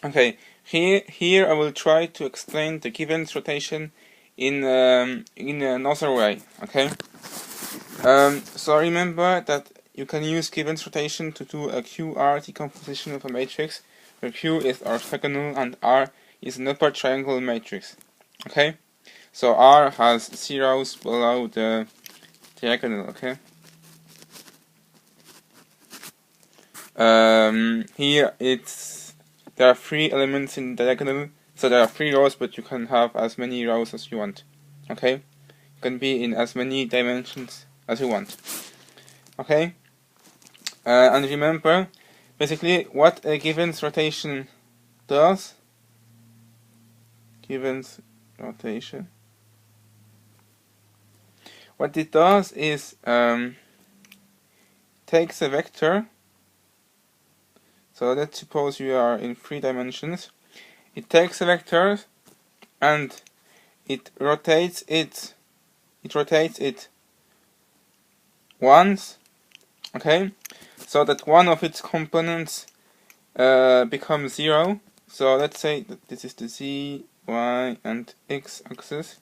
Okay, here I will try to explain the given rotation in another way. Okay. So remember that you can use given rotation to do a QR decomposition of a matrix where Q is orthogonal and R is an upper triangle matrix. Okay, so R has zeros below the diagonal. Okay. Here there are 3 elements in the diagonal, so there are 3 rows, but you can have as many rows as you want. Okay, you can be in as many dimensions as you want. Okay, and remember, basically, what a given rotation does. Given rotation. What it does is takes a vector. So let's suppose you are in 3 dimensions. It takes a vector and it rotates it. It rotates it once, okay, so that one of its components becomes 0. So let's say that this is the z, y, and x axis.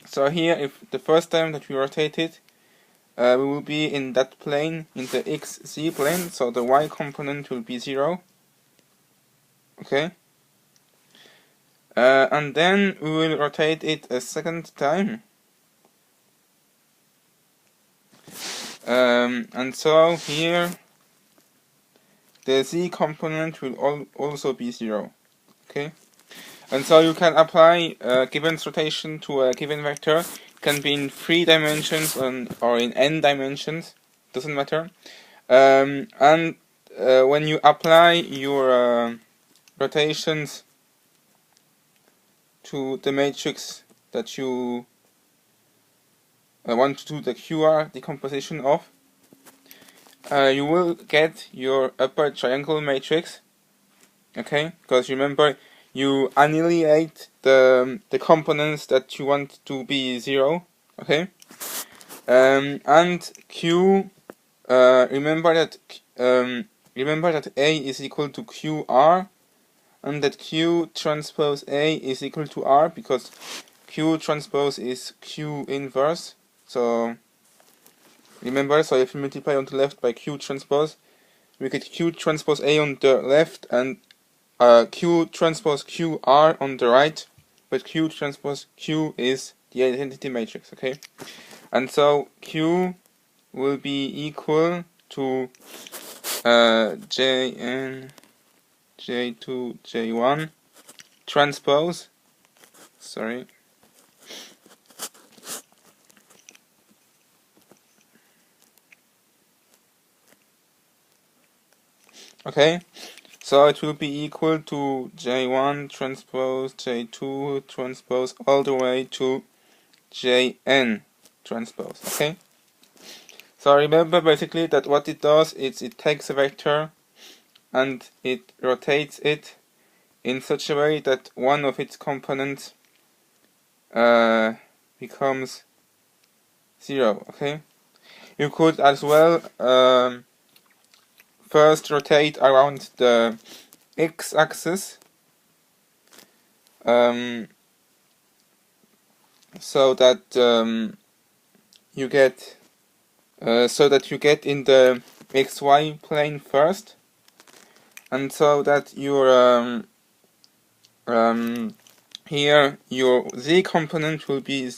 So here, if the first time that we rotate it, we will be in that plane, in the xz plane, so the y component will be 0. Okay. And then we will rotate it a second time. And so here the z component will also be 0. Okay. And so you can apply a given rotation to a given vector. It can be in 3 dimensions or in n dimensions, doesn't matter. And when you apply your rotations to the matrix that you want to do the QR decomposition of, you will get your upper triangle matrix. Okay, because remember, you annihilate the components that you want to be 0. Okay, and Q. Remember that A is equal to QR, and that Q transpose A is equal to R, because Q transpose is Q inverse. So remember, so if you multiply on the left by Q transpose, we get Q transpose A on the left and Q transpose QR on the right, but Q transpose Q is the identity matrix. Okay, and so Q will be equal to Jn J2 J1 transpose, sorry, okay, so it will be equal to J1 transpose J2 transpose all the way to Jn transpose. Okay, so remember basically that what it does is it takes a vector and it rotates it in such a way that one of its components becomes 0. Okay, you could as well first rotate around the x-axis, so that you get in the xy plane first, and so that your here your z component will be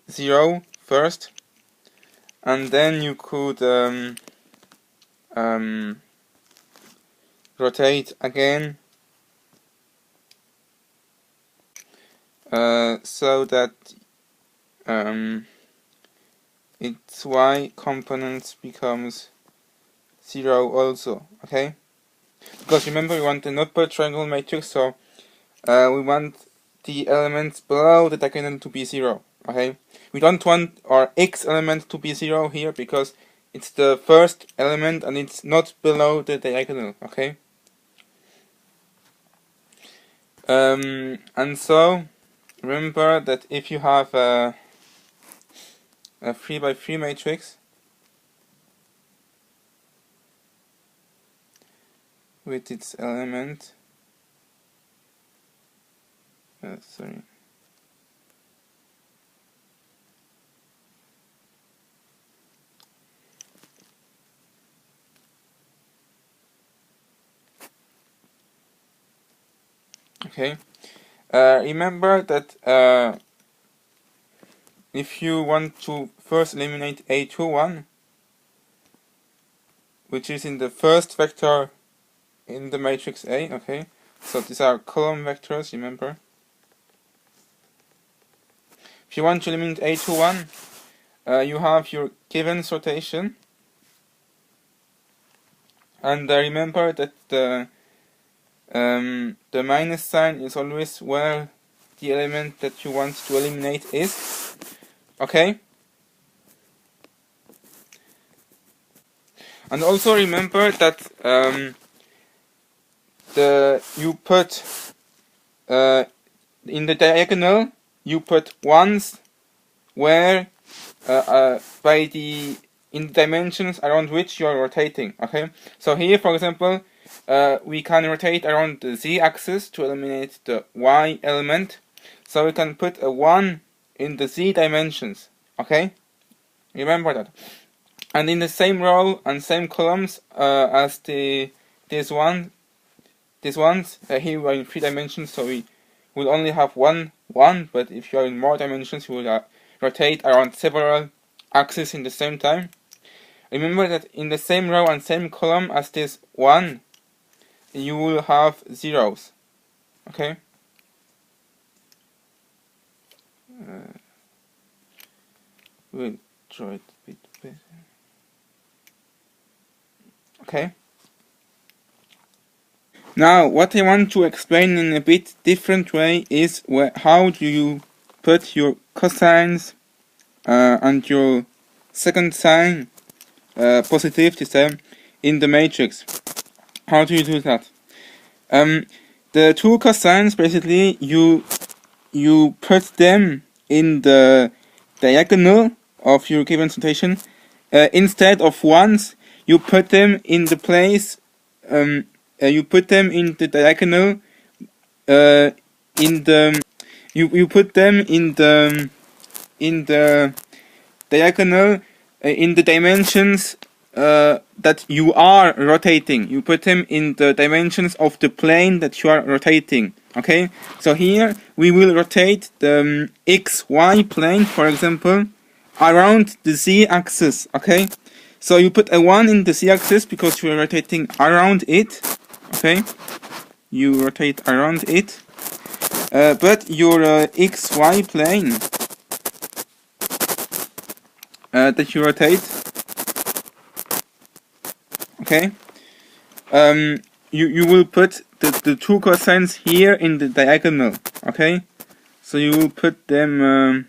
0 first, and then you could rotate again so that its y component becomes 0 also. Okay, because remember we want an upper triangle matrix, so we want the elements below the diagonal to be 0. Okay, we don't want our x element to be 0 here because it's the first element and it's not below the diagonal. Okay, and so remember that if you have a 3 by 3 matrix with its element. Sorry. Okay. Remember that if you want to first eliminate A21, which is in the first vector in the matrix A, okay? So these are column vectors, remember? If you want to eliminate A21, you have your given rotation, and remember that the minus sign is always where the element that you want to eliminate is, okay? And also remember that you put in the diagonal you put ones where by the in the dimensions around which you are rotating. Okay, so here, for example, we can rotate around the z-axis to eliminate the y element. So we can put a 1 in the z dimensions. Okay, remember that. And in the same row and same columns as these ones, here we are in 3 dimensions, so we will only have one. But if you are in more dimensions, you will rotate around several axes in the same time. Remember that in the same row and same column as this 1, you will have zeros. Okay? We'll draw it a bit better. Okay? Now, what I want to explain in a bit different way is how do you put your cosines and your second sign, positive this time, in the matrix. How do you do that? The two cosines, basically, you put them in the diagonal of your given notation. Instead of ones, you put them in the place. You put them in the diagonal. You put them in the diagonal in the dimensions that you are rotating. You put them in the dimensions of the plane that you are rotating. Okay, so here we will rotate the xy plane, for example, around the z-axis. Okay, so you put a 1 in the z-axis because you are rotating around it. Okay, you rotate around it, but your xy plane that you rotate, okay, you will put the two cosines here in the diagonal. Okay, so you will put them.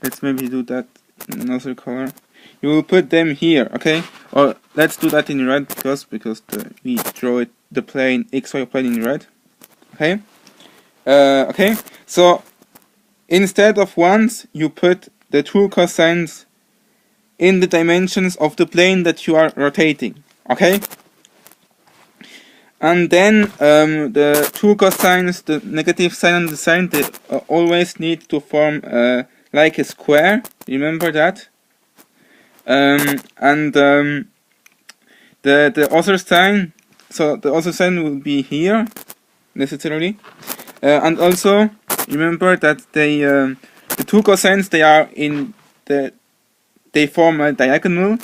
Let's maybe do that in another color. You will put them here. Okay, or let's do that in red because we draw the plane xy plane in red. Okay. Okay. So instead of ones, you put the two cosines in the dimensions of the plane that you are rotating. Okay. And then the two cosines, the negative sign and the sign, they always need to form like a square. Remember that. The other sign, so the other sign will be here necessarily, and also remember that the two cosines, they form a diagonal,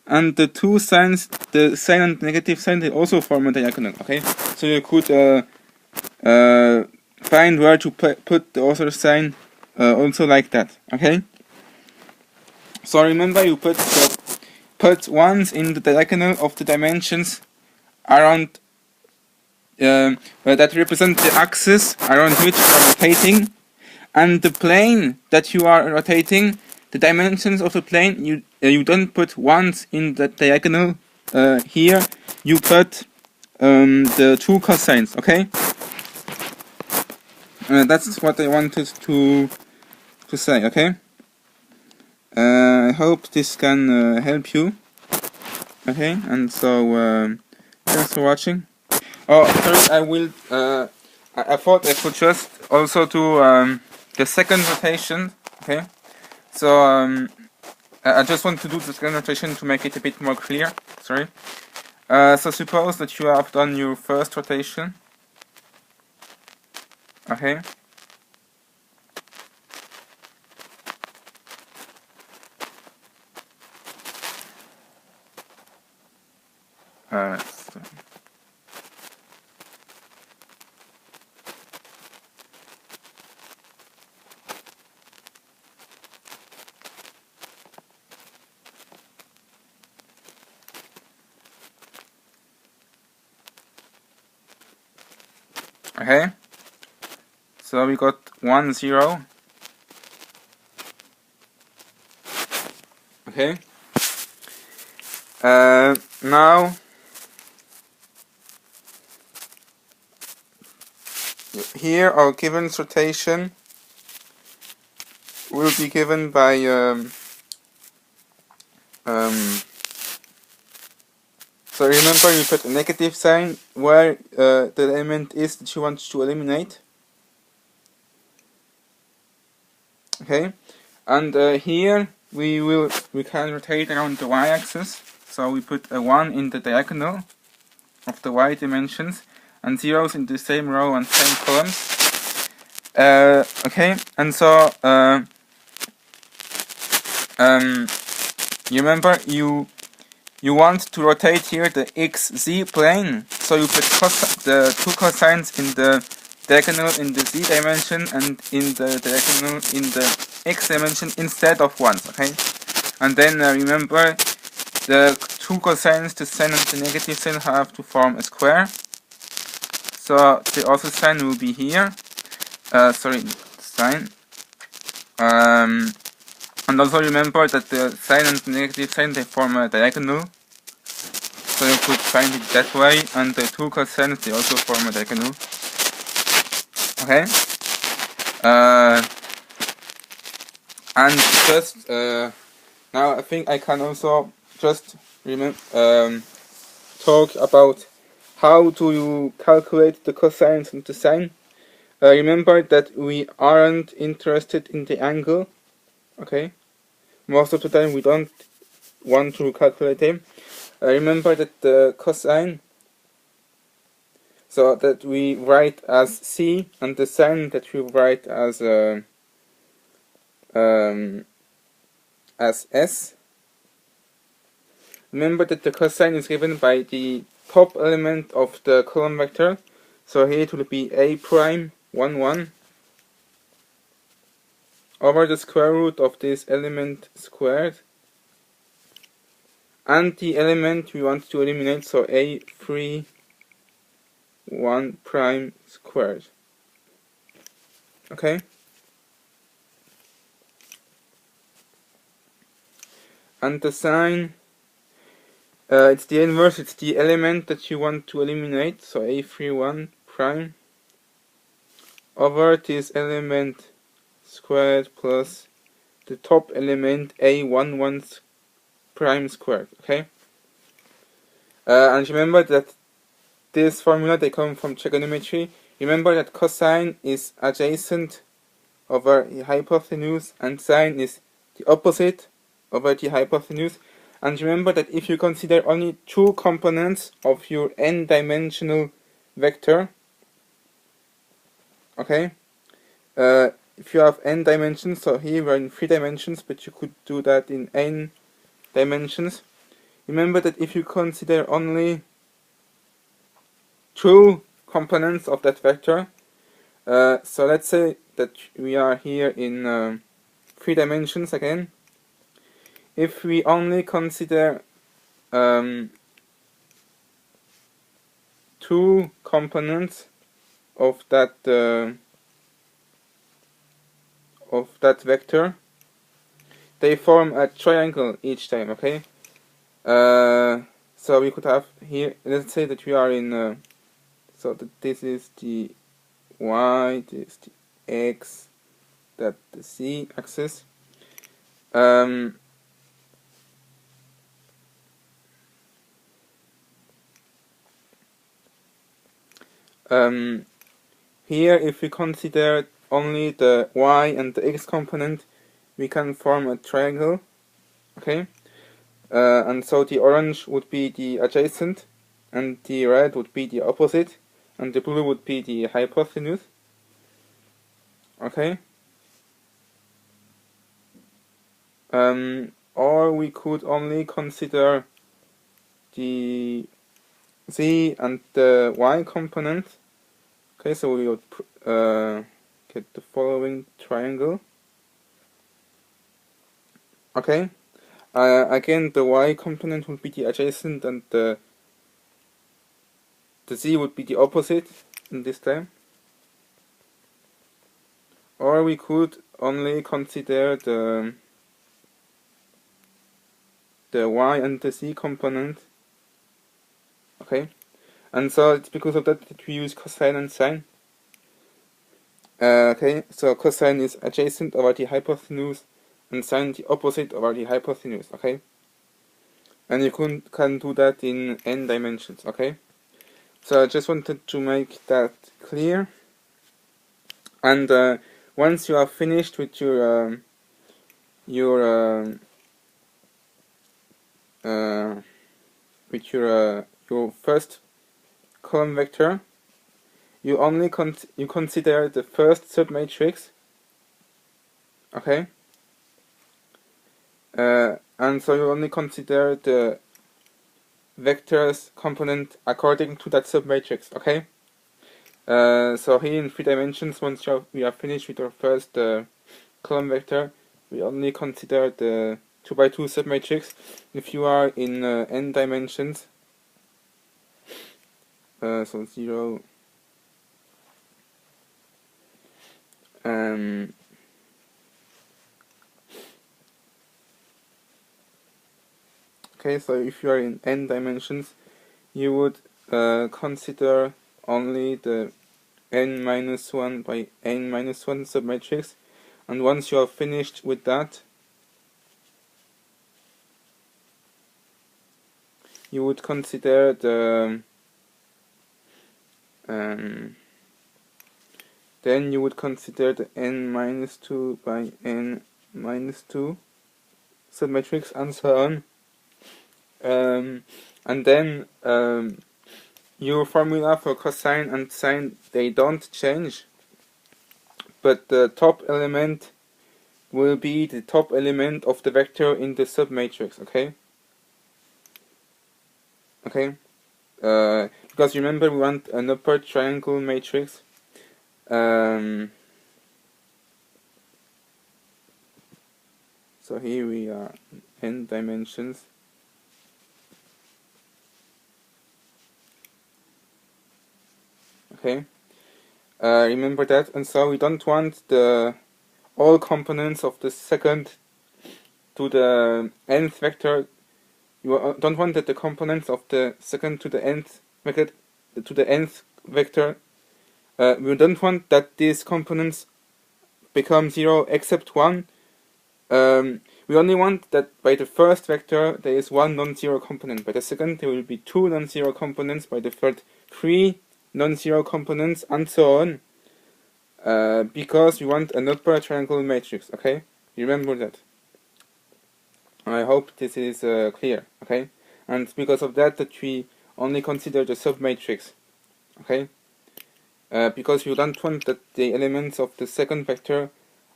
and the two signs, the sign and negative sign, they also form a diagonal. Okay, so you could find where to put the other sign also like that. Okay. So remember, you put ones in the diagonal of the dimensions around that represent the axis around which you are rotating, and the plane that you are rotating, the dimensions of the plane, you don't put ones in the diagonal here. You put the two cosines. Okay, that's what I wanted to say. Okay. I hope this can help you. Okay, and so Thanks for watching. Oh, first I will. I thought I could just also do the second rotation. Okay. So I just want to do the second rotation to make it a bit more clear. Sorry. So suppose that you have done your first rotation. Okay. So okay. So we got 1, 0. Okay. Now here our given rotation will be given by so remember you put a negative sign where the element is that you want to eliminate. Okay, and here we can rotate around the y-axis. So we put a 1 in the diagonal of the y dimensions and zeros in the same row and same columns. Okay, and so you remember you want to rotate here the xz plane, so you put the two cosines in the diagonal in the z dimension and in the diagonal in the x dimension instead of ones. Okay, and then remember the two cosines, the sine and the negative sign, have to form a square. So the other sign will be here. Sorry, sign. And also remember that the sign and the negative sign, they form a diagonal. So you could find it that way, and the two cosines, they also form a diagonal. Okay. And just now I think I can also just talk about how do you calculate the cosines and the sine. Remember that we aren't interested in the angle. Okay. Most of the time we don't want to calculate them. Remember that the cosine, so that we write as c, and the sine that we write as s. Remember that the cosine is given by the top element of the column vector. So here it will be a prime 1 1 over the square root of this element squared, and the element we want to eliminate, so a 3 1 prime squared. Okay. And the sine, it's the inverse, it's the element that you want to eliminate, so a31 prime over this element squared plus the top element a11 prime squared. Okay. And remember that this formula, they come from trigonometry. Remember that cosine is adjacent over the hypotenuse and sine is the opposite over the hypotenuse. And remember that if you consider only two components of your n-dimensional vector, okay, if you have n dimensions, so here we're in 3 dimensions, but you could do that in n dimensions. Remember that if you consider only two components of that vector, so let's say that we are here in 3 dimensions again. If we only consider two components of that vector, they form a triangle each time. Okay. So we could have here, let's say that we are in so that this is the y, this is the x, that the z axis. Here, if we consider only the y and the x component, we can form a triangle. Okay, and so the orange would be the adjacent, and the red would be the opposite, and the blue would be the hypotenuse. Okay. Or we could only consider the z and the y component. Okay, so we would get the following triangle. Okay, again the y component would be the adjacent, and the z would be the opposite in this time. Or we could only consider the y and the z component. Okay, and so it's because of that we use cosine and sine. Okay, so cosine is adjacent over the hypotenuse, and sine the opposite over the hypotenuse. Okay, and you can do that in n dimensions. Okay, so I just wanted to make that clear. And once you are finished with your first column vector, you only consider the first submatrix. Okay, and so you only consider the vectors component according to that submatrix. Okay, so here in 3 dimensions, once we are finished with our first column vector, we only consider the 2x2 submatrix. If you are in n dimensions, so 0, okay, so if you are in n dimensions, you would consider only the n-1 by n-1 submatrix, and once you are finished with that, you would consider the then you would consider the n-2 by n-2 submatrix, and so on. And then your formula for cosine and sine, they don't change, but the top element will be the top element of the vector in the submatrix. Okay. Okay. Because remember, we want an upper triangle matrix. So here we are n dimensions. Okay, remember that, and so we don't want all components of the second to the nth vector. You don't want that the components of the second to the nth vector we don't want that these components become 0 except one. We only want that by the first vector there is one non-zero component. By the second there will be 2 non-zero components. By the third, 3 non-zero components, and so on. Because we want an upper triangle matrix. Okay, remember that. I hope this is clear. Okay, and because of that we only consider the submatrix. Okay, because we don't want that the elements of the second vector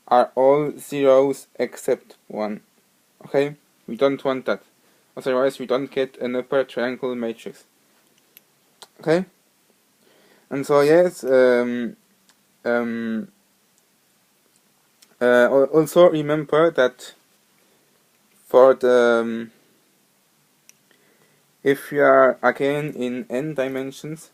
are all zeros except 1. Okay, we don't want that. Otherwise we don't get an upper triangle matrix. Okay, and so yes, also remember that for the if you are again in n dimensions,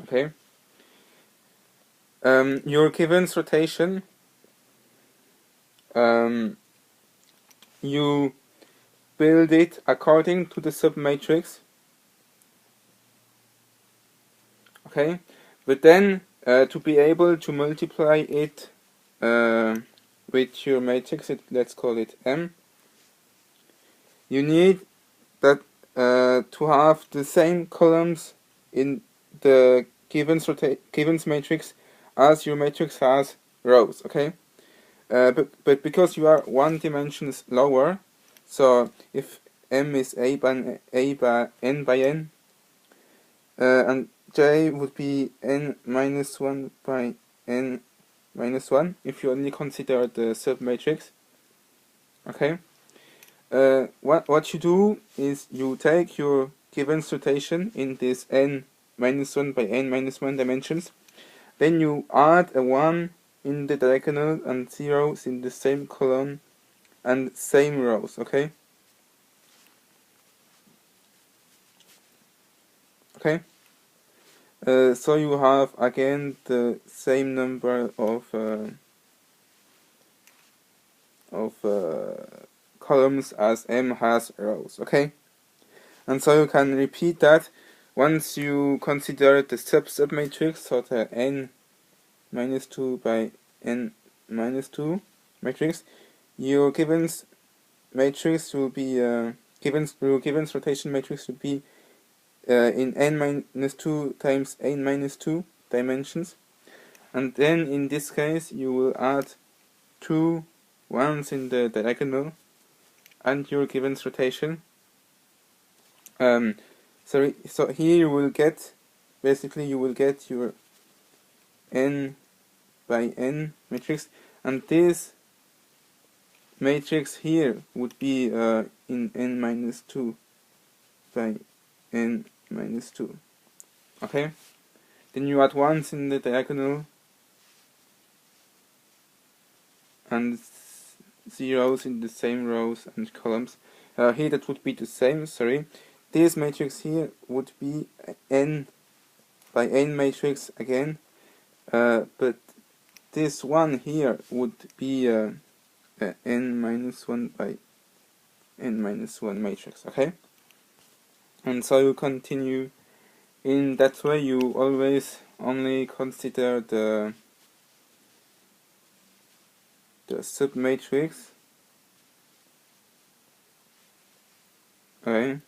okay, your Gibbons rotation, you build it according to the submatrix. Okay, But then to be able to multiply it with your matrix, let's call it M, you need that to have the same columns in the givens matrix as your matrix has rows, okay? But because you are one dimension lower, so if M is n by n, and J would be n minus 1 by n minus 1 if you only consider the submatrix, okay? What you do is you take your givens rotation in this n minus 1 by n minus 1 dimensions, then you add a 1 in the diagonal and zeros in the same column and same rows, okay? Okay? So you have again the same number of columns as M has rows, okay? And so you can repeat that once you consider the submatrix, so the n minus 2 by n minus 2 matrix, your givens matrix will be your givens rotation matrix will be in n minus 2 times n minus 2 dimensions, and then in this case you will add 2 ones in the diagonal and your givens rotation. So here you will get, basically you will get your n by n matrix, and this matrix here would be in n minus 2 by n minus 2, okay? Then you add ones in the diagonal and zeros in the same rows and columns. Here that would be the same, sorry. This matrix here would be n by n matrix again, but this one here would be n minus 1 by n minus 1 matrix, okay? And so you continue in that way. You always only consider the submatrix, okay?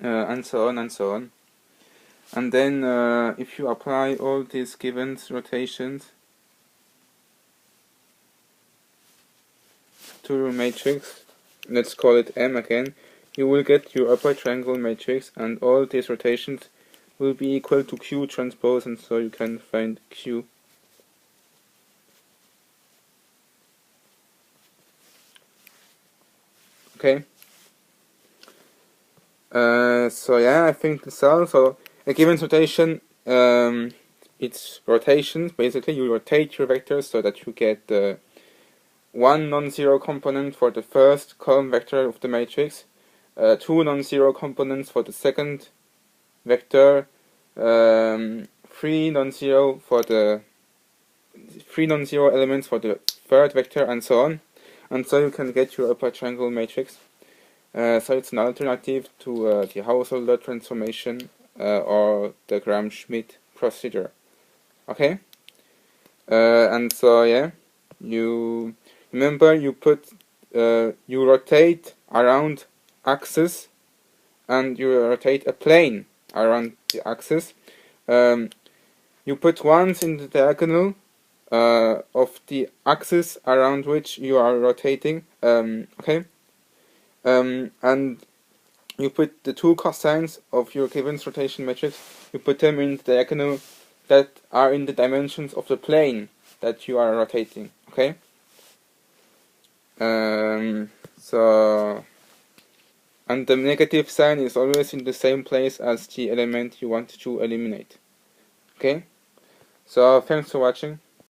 And so on and so on. And then if you apply all these givens rotations to your matrix, let's call it M again, you will get your upper triangle matrix, and all these rotations will be equal to Q transpose, and so you can find Q. Okay. So yeah, I think that's all. So a given rotation, it's rotations. Basically, you rotate your vectors so that you get one non-zero component for the first column vector of the matrix, two non-zero components for the second vector, three non-zero elements for the third vector, and so on. And so you can get your upper triangle matrix. So it's an alternative to the Householder transformation or the Gram-Schmidt procedure. Okay? And so yeah, you remember you rotate around axis, and you rotate a plane around the axis. You put ones in the diagonal of the axis around which you are rotating. Okay? And you put the two cosines of your given rotation matrix, you put them in the diagonal that are in the dimensions of the plane that you are rotating, okay? So, and the negative sign is always in the same place as the element you want to eliminate, okay? So, thanks for watching.